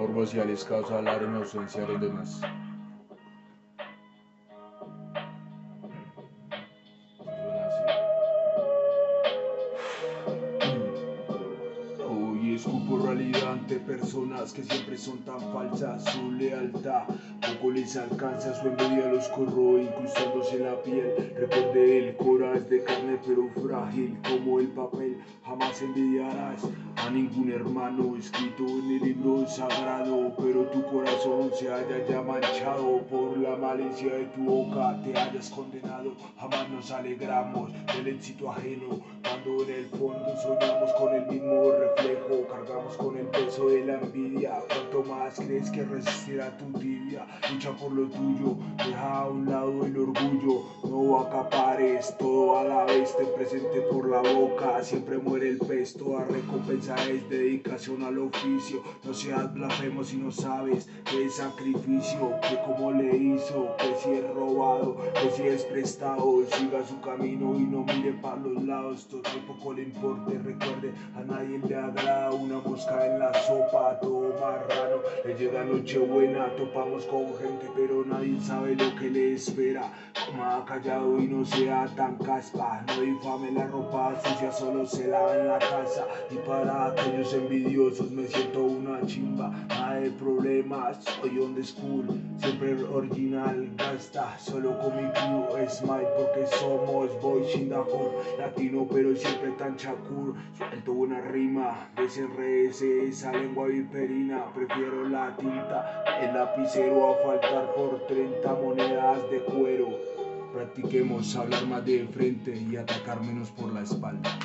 morbos y aliscados a hablar en ausencia de los demás. Hoy escupo realidad ante personas que siempre son tan falsas. Su lealtad poco les alcanza, su envidia los corroe incrustándose en la piel. Recuerde, el cora es de carne pero frágil como el papel. Jamás envidiarás a ningún hermano escrito en el libro sagrado, pero tu corazón se haya ya manchado por la malicia de tu boca, te hayas condenado. Jamás nos alegramos del éxito ajeno, cuando en el fondo soñamos con el mismo reflejo. Cargamos con el peso de la envidia. Cuanto más crees que resistirá tu tibia, lucha por lo tuyo, deja a un lado el orgullo. No acapares todo a la vez, ten presente por la boca siempre muere el pez. Toda recompensa es dedicación al oficio. No seas blasfemo si no sabes que es sacrificio, que como le hizo, que si es robado, que si es prestado, siga su camino y no mire para los lados. Todo poco le importe, recuerde, a nadie le agrada una mosca en la sopa. Todo marrano, le llega Nochebuena, topamos con gente pero nadie sabe lo que le espera. Coma callado y no sea tan caspa, no difame la ropa sucia, solo se lava en la casa. Y para aquellos envidiosos me siento una chimba, nada de problemas, soy on the school, siempre original, gasta, solo con mi crew, smile porque somos boys in the hood, latino pero siempre tan chacur, suelto una rima, desenredece esa lengua viperina, prefiero la tinta, el lapicero a faltar por 30 monedas de cuero. Practiquemos hablar más de frente y atacar menos por la espalda.